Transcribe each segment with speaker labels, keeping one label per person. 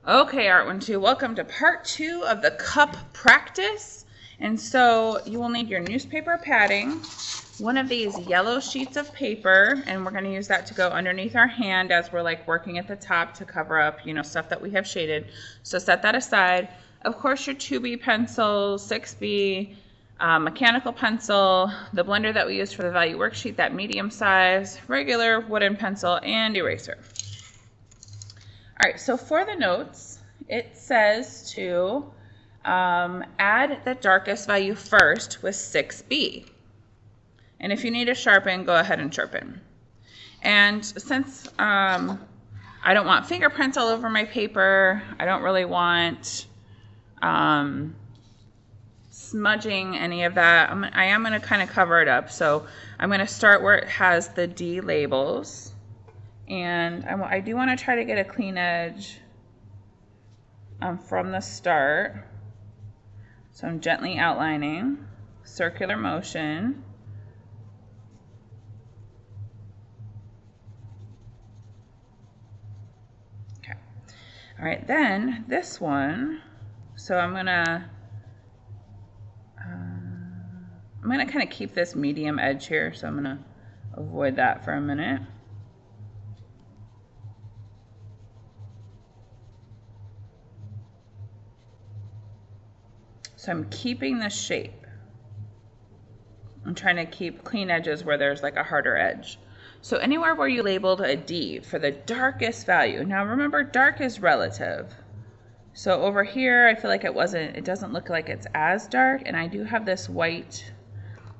Speaker 1: Okay, Art12, welcome to part 2 of the cup practice. And so you will need your newspaper padding, one of these yellow sheets of paper, and we're going to use that to go underneath our hand as we're like working at the top to cover up, stuff that we have shaded. So set that aside. Of course, your 2B pencil, 6B, mechanical pencil, the blender that we used for the value worksheet, that medium size, regular wooden pencil, and eraser. All right, so for the notes, it says to add the darkest value first with 6B. And if you need to sharpen, go ahead and sharpen. And since I don't want fingerprints all over my paper, I don't really want smudging any of that, I am going to kind of cover it up. So I'm going to start where it has the D labels. And I do want to try to get a clean edge from the start. So I'm gently outlining, circular motion. Okay. All right, then this one, so I'm gonna kind of keep this medium edge here, so I'm gonna avoid that for a minute. So I'm keeping the shape. I'm trying to keep clean edges where there's like a harder edge. So anywhere where you labeled a D for the darkest value. Now remember, dark is relative. So over here, I feel like it doesn't look like it's as dark, and I do have this white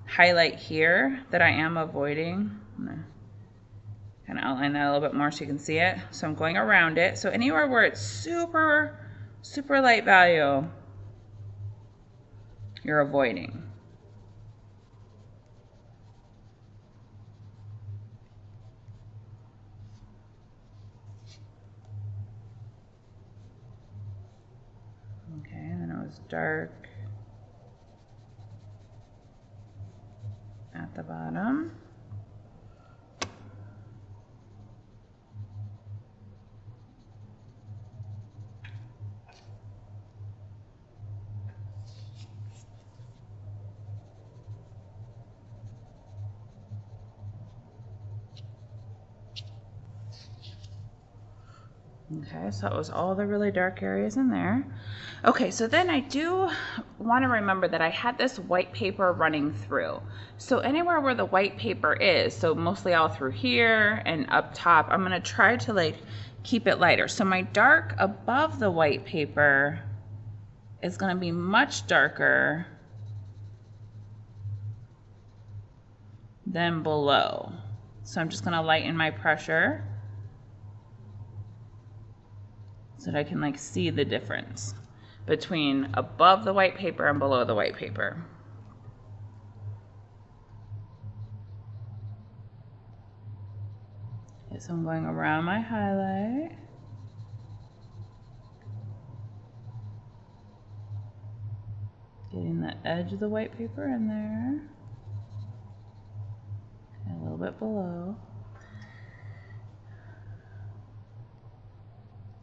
Speaker 1: highlight here that I am avoiding. I'm gonna kind of outline that a little bit more so you can see it. So I'm going around it. So anywhere where it's super, super light value, you're avoiding. Okay, and then it was dark at the bottom. Okay, so that was all the really dark areas in there. Okay, so then I do want to remember that I had this white paper running through. So anywhere where the white paper is, so mostly all through here and up top, I'm going to try to like keep it lighter. So my dark above the white paper is going to be much darker than below. So I'm just going to lighten my pressure so that I can like see the difference between above the white paper and below the white paper. Okay, so I'm going around my highlight. Getting the edge of the white paper in there. And a little bit below.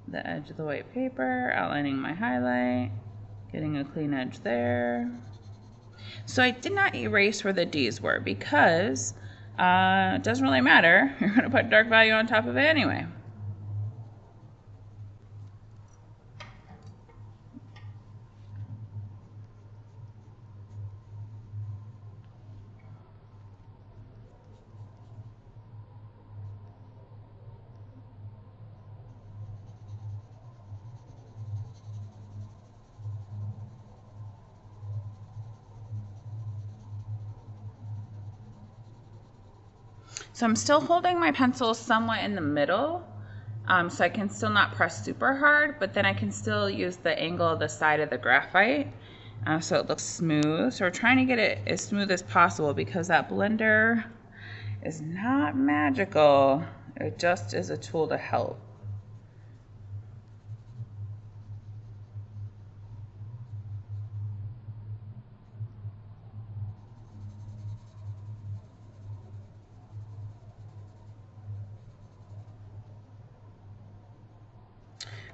Speaker 1: The edge of the white paper, outlining my highlight, getting a clean edge there. So I did not erase where the D's were because it doesn't really matter. You're going to put dark value on top of it anyway. So I'm still holding my pencil somewhat in the middle, so I can still not press super hard, but then I can still use the angle of the side of the graphite so it looks smooth. So we're trying to get it as smooth as possible because that blender is not magical. It just is a tool to help.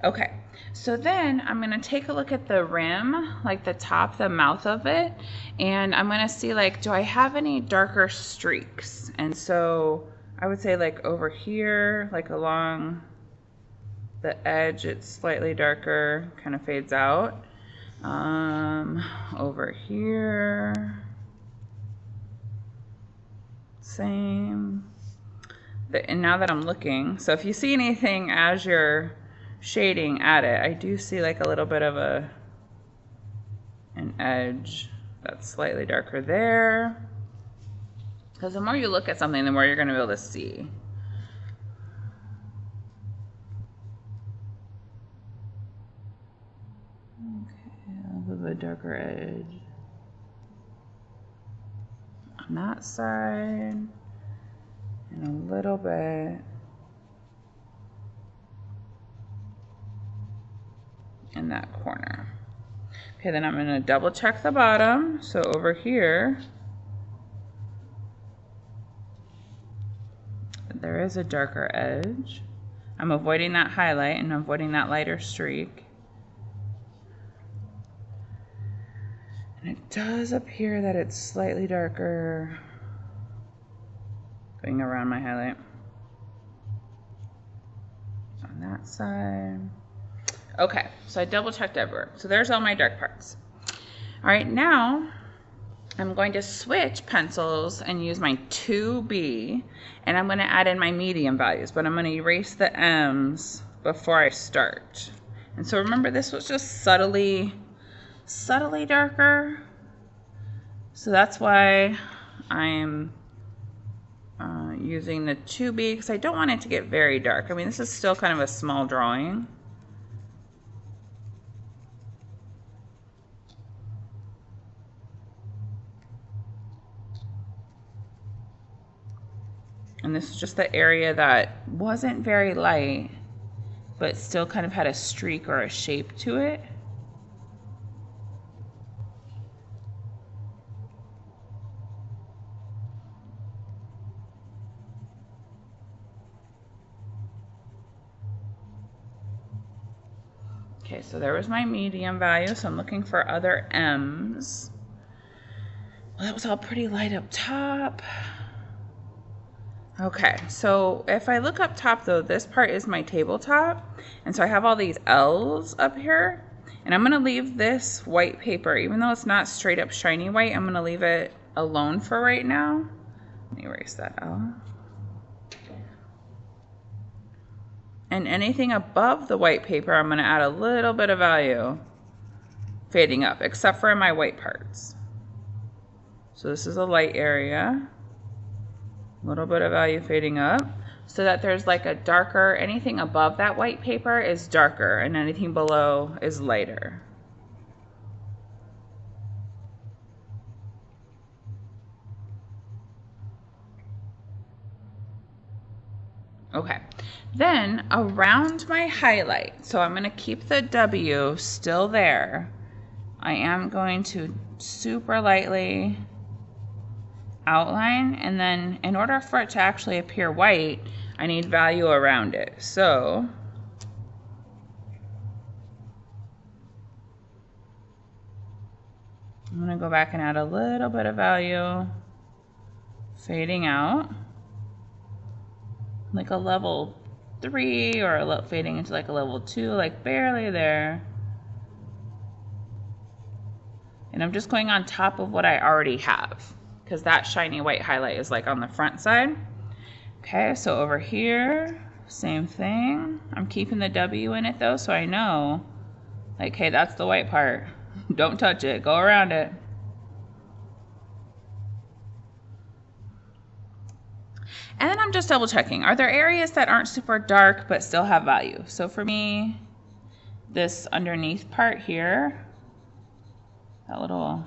Speaker 1: Okay, so then I'm gonna take a look at the rim, like the top, the mouth of it, and I'm gonna see like, do I have any darker streaks? And so I would say like over here, like along the edge, it's slightly darker, kind of fades out. Over here, same. And now that I'm looking, so if you see anything as you're shading at it, I do see like a little bit of an edge that's slightly darker there. Because the more you look at something, the more you're going to be able to see. Okay, a little bit darker edge on that side, and a little bit in that corner. Okay, then I'm going to double check the bottom. So over here, there is a darker edge. I'm avoiding that highlight and avoiding that lighter streak. And it does appear that it's slightly darker going around my highlight on that side. Okay, so I double checked everywhere. So there's all my dark parts. All right, now I'm going to switch pencils and use my 2B, and I'm going to add in my medium values, but I'm going to erase the M's before I start. And so remember, this was just subtly darker. So that's why I'm using the 2B, because I don't want it to get very dark. I mean, this is still kind of a small drawing. And this is just the area that wasn't very light, but still kind of had a streak or a shape to it. Okay, so there was my medium value, so I'm looking for other M's. Well, that was all pretty light up top. Okay, so if I look up top though, this part is my tabletop, and so I have all these L's up here, and I'm gonna leave this white paper, even though it's not straight up shiny white, I'm gonna leave it alone for right now. Let me erase that L. And anything above the white paper, I'm gonna add a little bit of value fading up, except for in my white parts. So this is a light area. A little bit of value fading up, so that there's like a darker, anything above that white paper is darker and anything below is lighter. Okay, then around my highlight, so I'm going to keep the W still there. I am going to super lightly outline, and then in order for it to actually appear white, I need value around it. So I'm going to go back and add a little bit of value fading out, like a level 3 or fading into like a level 2, like barely there. And I'm just going on top of what I already have, because that shiny white highlight is like on the front side. Okay, so over here, same thing. I'm keeping the W in it though, so I know, like, hey, that's the white part. Don't touch it, go around it. And then I'm just double checking. Are there areas that aren't super dark but still have value? So for me, this underneath part here, that little,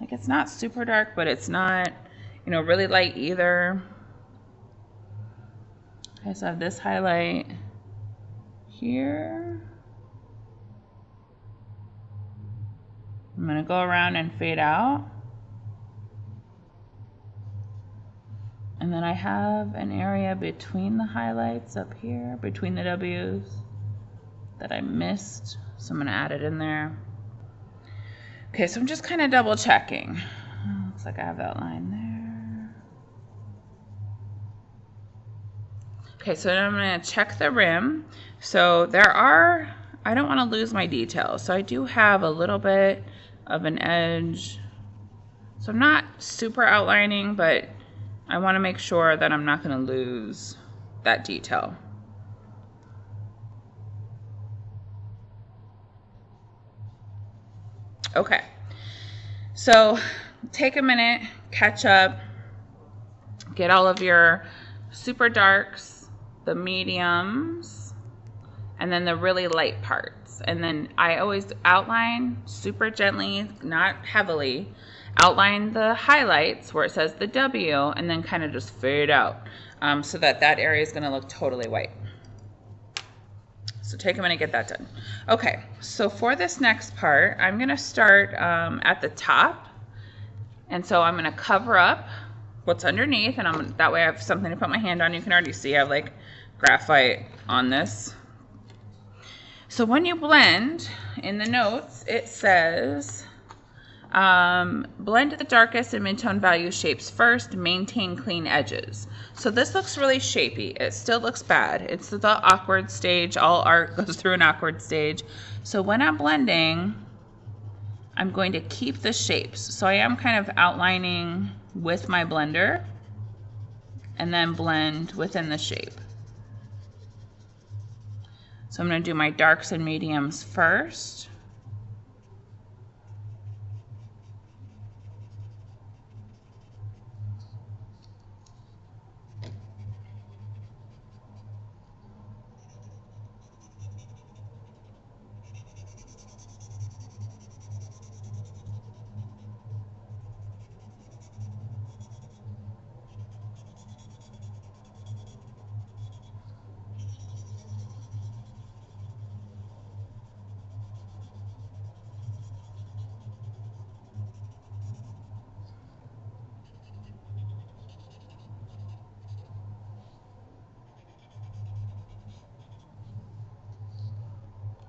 Speaker 1: like, it's not super dark, but it's not, you know, really light either. Okay, so I have this highlight here. I'm gonna go around and fade out. And then I have an area between the highlights up here, between the W's. that I missed, so I'm going to add it in there. Okay, so I'm just kind of double checking. Looks like I have that line there. Okay, so now I'm going to check the rim. So I don't want to lose my details. So I do have a little bit of an edge. So I'm not super outlining, but I want to make sure that I'm not going to lose that detail. Okay, so take a minute, catch up, get all of your super darks, the mediums, and then the really light parts. And then I always outline super gently, not heavily, outline the highlights where it says the W, and then kind of just fade out so that area is going to look totally white. So take a minute to get that done. Okay, so for this next part, I'm going to start at the top. And so I'm going to cover up what's underneath, and that way I have something to put my hand on. You can already see I have like graphite on this. So when you blend, in the notes, it says, blend the darkest and mid-tone value shapes first, maintain clean edges. So this looks really shapy. It still looks bad. It's the awkward stage. All art goes through an awkward stage. So when I'm blending, I'm going to keep the shapes. So I am kind of outlining with my blender and then blend within the shape. So I'm going to do my darks and mediums first.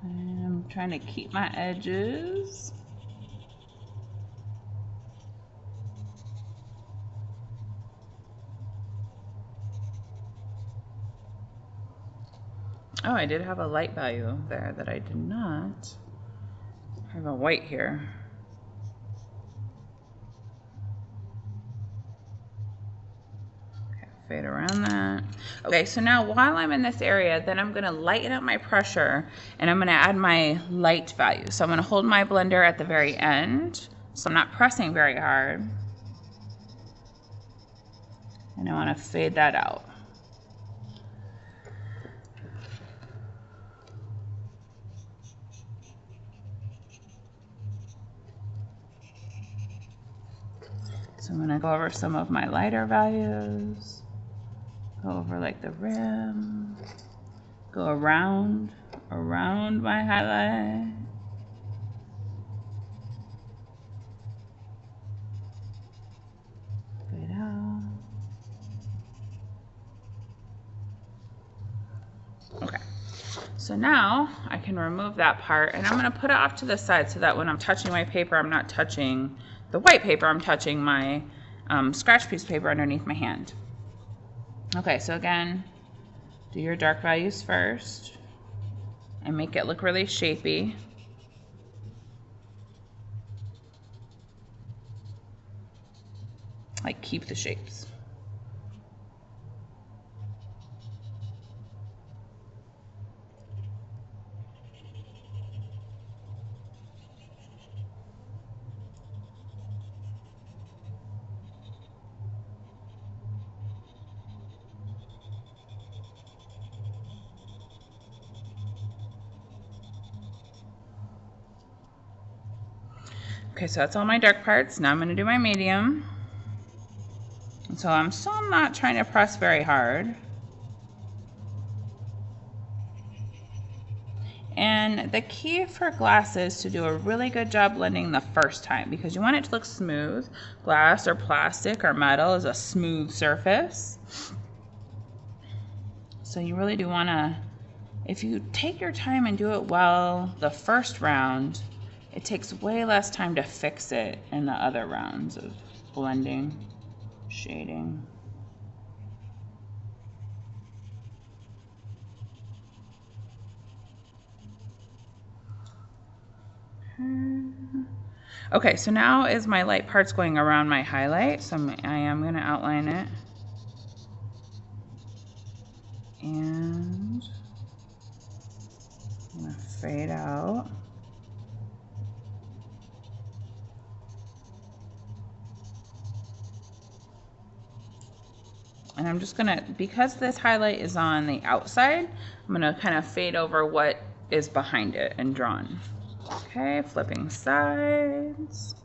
Speaker 1: I'm trying to keep my edges. Oh, I did have a light value there that I did not. I have a white here. Okay, fade around that. Okay, so now while I'm in this area, then I'm going to lighten up my pressure and I'm going to add my light value. So I'm going to hold my blender at the very end, so I'm not pressing very hard. And I want to fade that out. So I'm going to go over some of my lighter values, go over like the rim, go around my highlight. Fade out. Okay. So now I can remove that part and I'm going to put it off to the side so that when I'm touching my paper, I'm not touching the white paper, I'm touching my scratch piece paper underneath my hand. Okay, so again, do your dark values first and make it look really shapy. Like keep the shapes. Okay, so that's all my dark parts. Now I'm going to do my medium. And so I'm still not trying to press very hard. And the key for glass is to do a really good job blending the first time because you want it to look smooth. Glass or plastic or metal is a smooth surface. So you really do want to If you take your time and do it well the first round, it takes way less time to fix it in the other rounds of blending, shading. Okay, so now is my light parts going around my highlight, so I am going to outline it. And I'm going to fade out. And I'm just going to, because this highlight is on the outside, I'm going to kind of fade over what is behind it and drawn. Okay, flipping sides.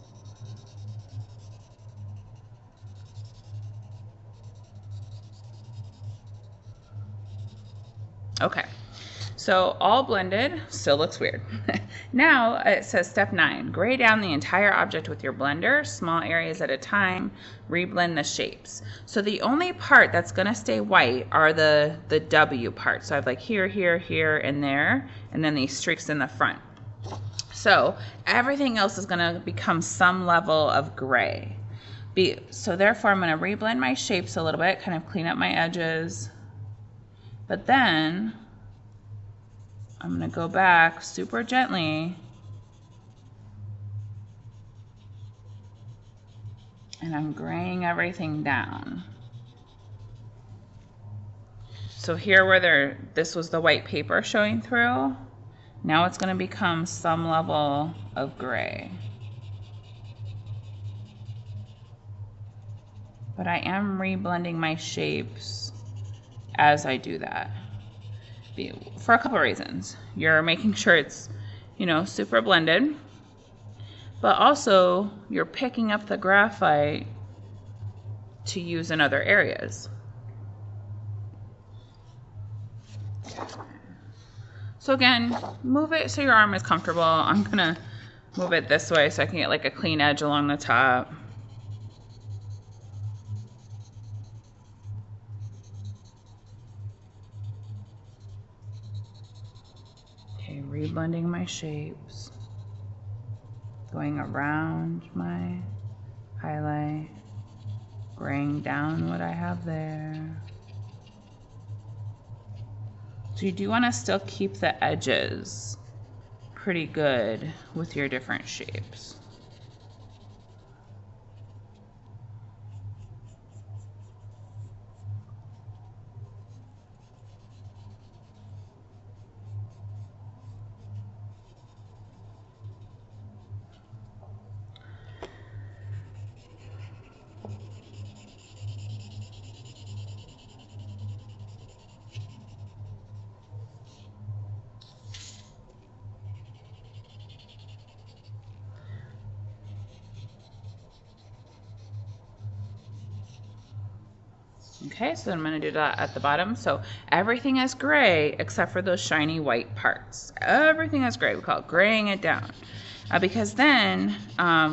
Speaker 1: Okay, so all blended, still looks weird. Now it says step 9, gray down the entire object with your blender, small areas at a time, reblend the shapes. So the only part that's gonna stay white are the W parts. So I have like here, here, here, and there, and then these streaks in the front. So everything else is gonna become some level of gray. So therefore I'm gonna reblend my shapes a little bit, kind of clean up my edges. But then I'm going to go back super gently and I'm graying everything down. So here where this was the white paper showing through, now it's going to become some level of gray. But I am reblending my shapes as I do that, for a couple of reasons. You're making sure it's, super blended, but also you're picking up the graphite to use in other areas. So again, move it so your arm is comfortable. I'm gonna move it this way so I can get like a clean edge along the top. Reblending my shapes, going around my highlight, graying down what I have there. So you do want to still keep the edges pretty good with your different shapes. Okay, so I'm going to do that at the bottom. So everything is gray except for those shiny white parts. Everything is gray. We call it graying it down. Because then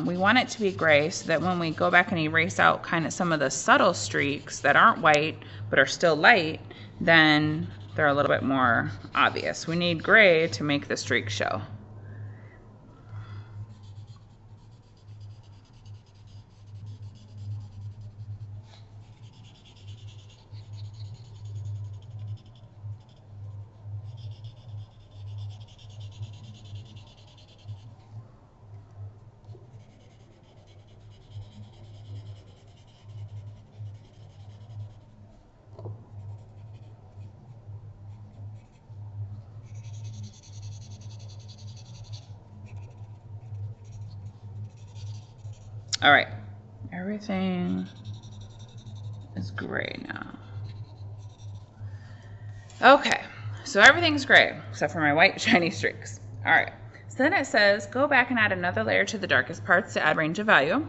Speaker 1: we want it to be gray so that when we go back and erase out kind of some of the subtle streaks that aren't white but are still light, then they're a little bit more obvious. We need gray to make the streak show. All right, everything is gray now. Okay, so everything's gray except for my white shiny streaks. All right, so then it says go back and add another layer to the darkest parts to add range of value.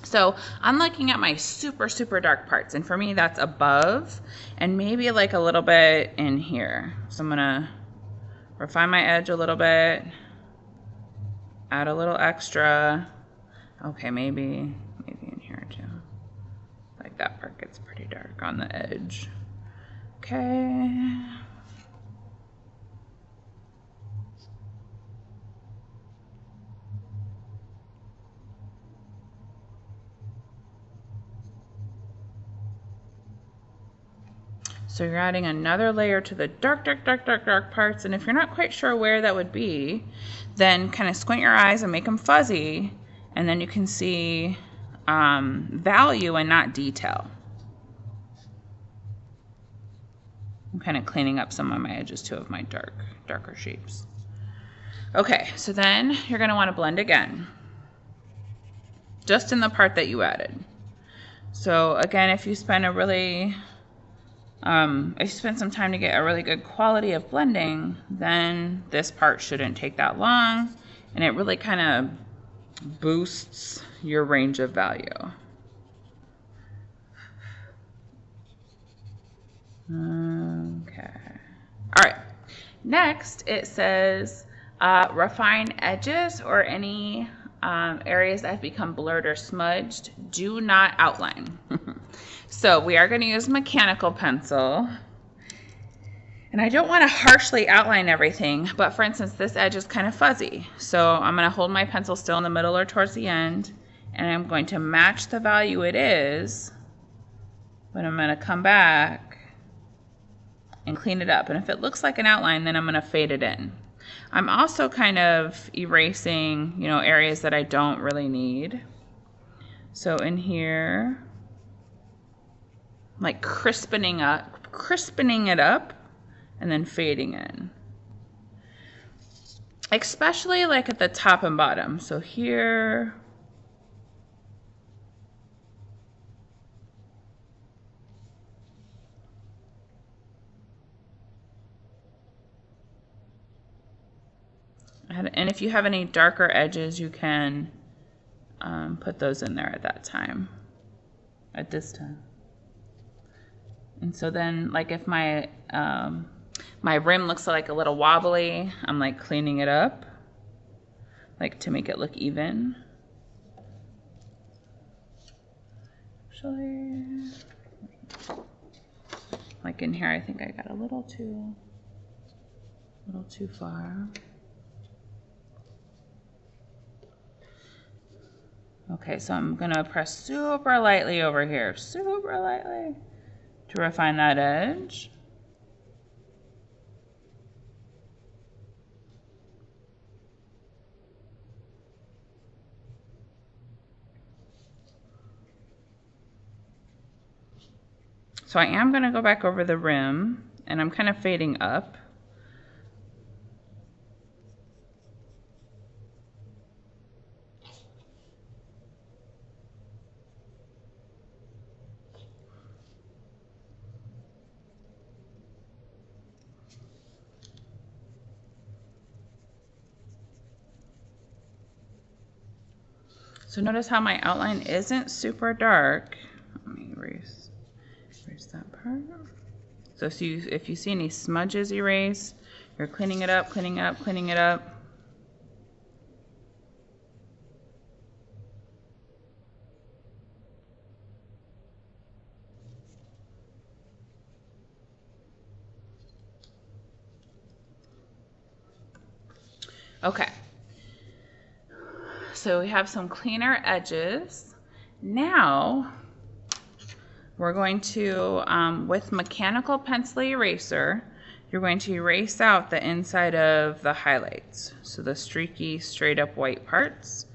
Speaker 1: So I'm looking at my super, super dark parts, and for me that's above and maybe like a little bit in here. So I'm gonna refine my edge a little bit, add a little extra. Okay, maybe in here too. Like that part gets pretty dark on the edge. Okay. So you're adding another layer to the dark, dark, dark, dark, dark parts. And if you're not quite sure where that would be, then kind of squint your eyes and make them fuzzy. And then you can see value and not detail. I'm kind of cleaning up some of my edges too of my darker shapes. Okay, so then you're going to want to blend again, just in the part that you added. So again, if you spend some time to get a really good quality of blending, then this part shouldn't take that long, and it really kind of boosts your range of value. Okay. All right. Next, it says refine edges or any areas that have become blurred or smudged. Do not outline. So we are going to use mechanical pencil. And I don't want to harshly outline everything, but for instance, this edge is kind of fuzzy. So I'm going to hold my pencil still in the middle or towards the end, and I'm going to match the value it is, but I'm going to come back and clean it up. And if it looks like an outline, then I'm going to fade it in. I'm also kind of erasing, areas that I don't really need. So in here, like crispening it up and then fading in. Especially like at the top and bottom. So here, and if you have any darker edges, you can put those in there at this time. And so then, like if my rim looks like a little wobbly, I'm like cleaning it up, like to make it look even. Actually, like in here, I think I got a little too far. Okay, so I'm gonna press super lightly over here, super lightly, to refine that edge. So I am gonna go back over the rim, and I'm kind of fading up. So notice how my outline isn't super dark. Let me erase that part. So if you see any smudges erased, you're cleaning it up, cleaning it up, cleaning it up. Okay. So we have some cleaner edges. Now we're going to, with mechanical pencil eraser, you're going to erase out the inside of the highlights. So the streaky, straight up white parts.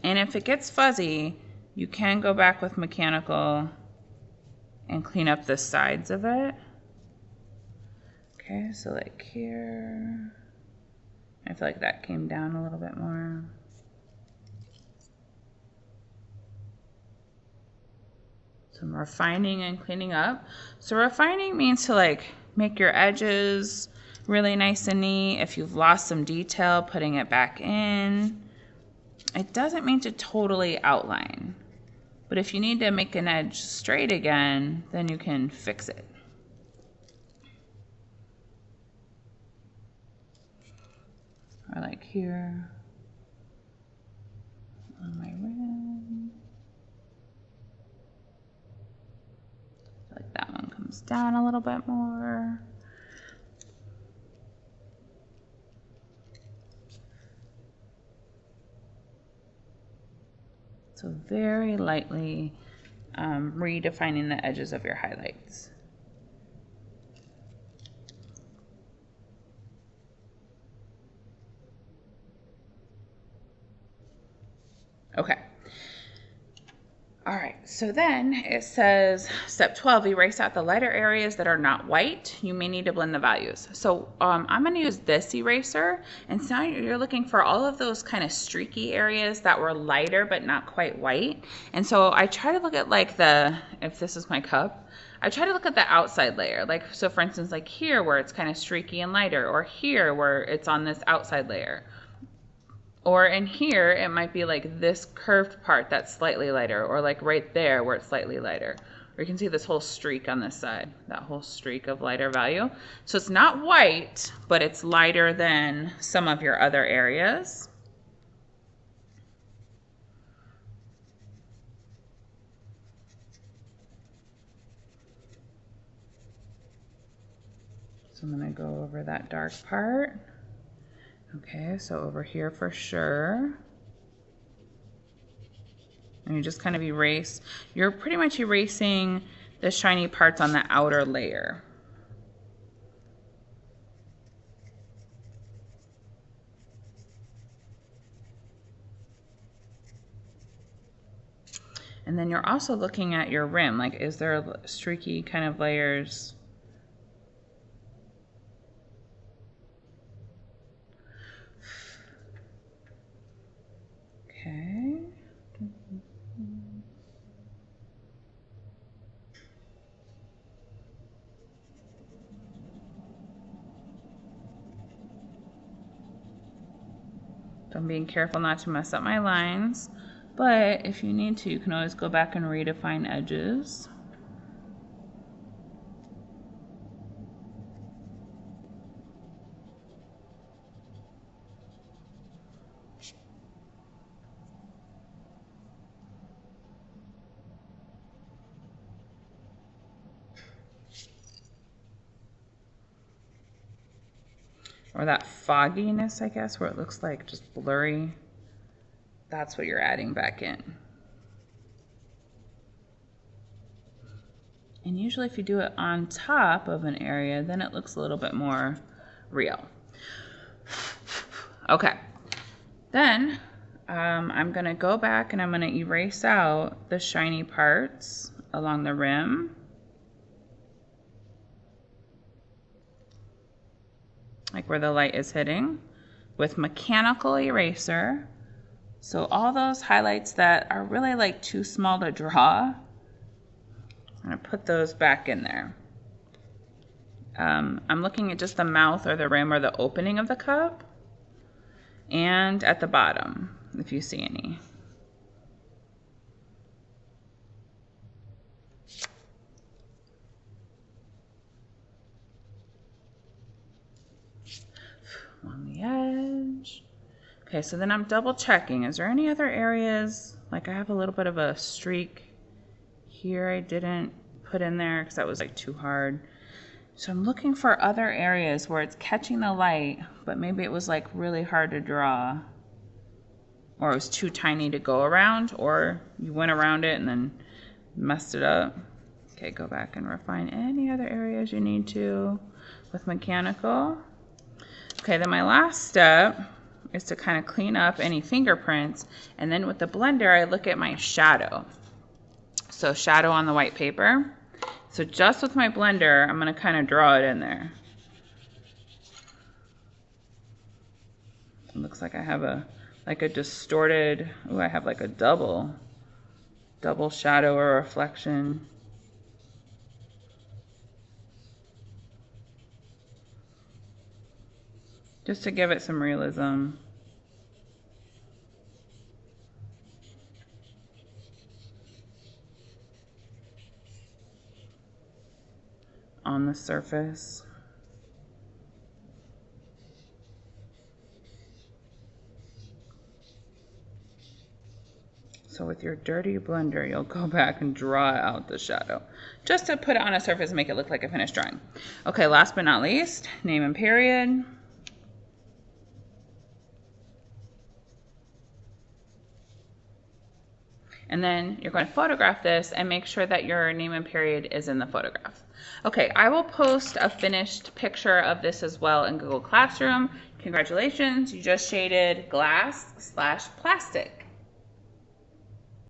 Speaker 1: And if it gets fuzzy, you can go back with mechanical and clean up the sides of it. Okay, so like here, I feel like that came down a little bit more. So I'm refining and cleaning up. So refining means to like make your edges really nice and neat. If you've lost some detail, putting it back in. It doesn't mean to totally outline, but if you need to make an edge straight again, then you can fix it. Or like here on my rim. Like that one comes down a little bit more. So very lightly redefining the edges of your highlights. So then it says step 12, erase out the lighter areas that are not white. You may need to blend the values. So I'm going to use this eraser, and so now you're looking for all of those kind of streaky areas that were lighter but not quite white. And so I try to look at like if this is my cup, I try to look at the outside layer. Like, so for instance, like here where it's kind of streaky and lighter, or here where it's on this outside layer. Or in here, it might be like this curved part that's slightly lighter, or like right there where it's slightly lighter. Or you can see this whole streak on this side, that whole streak of lighter value. So it's not white, but it's lighter than some of your other areas. So I'm going to go over that dark part. Okay, so over here for sure. And you just kind of erase. You're pretty much erasing the shiny parts on the outer layer. And then you're also looking at your rim. Like, is there streaky kind of layers? Okay. So I'm being careful not to mess up my lines, but if you need to, you can always go back and redefine edges. Or that fogginess, I guess, where it looks like just blurry. That's what you're adding back in. And usually if you do it on top of an area, then it looks a little bit more real. Okay. Then I'm going to go back and I'm going to erase out the shiny parts along the rim. Like where the light is hitting, with mechanical eraser. So all those highlights that are really like too small to draw, I'm gonna put those back in there. I'm looking at just the mouth or the rim or the opening of the cup, and at the bottom, if you see any. On the edge. Okay, so then I'm double checking. Is there any other areas, like I have a little bit of a streak here I didn't put in there because that was like too hard. So I'm looking for other areas where it's catching the light, but maybe it was like really hard to draw, or it was too tiny to go around, or you went around it and then messed it up. Okay, go back and refine any other areas you need to with mechanical. Okay, then my last step is to kind of clean up any fingerprints, and then with the blender I look at my shadow. So shadow on the white paper. So just with my blender, I'm going to kind of draw it in there. It looks like I have a distorted, I have like a double shadow or reflection. Just to give it some realism. On the surface. So with your dirty blender, you'll go back and draw out the shadow, just to put it on a surface and make it look like a finished drawing. Okay, last but not least, name and period. And then you're going to photograph this and make sure that your name and period is in the photograph. Okay, I will post a finished picture of this as well in Google Classroom. Congratulations, you just shaded glass/plastic.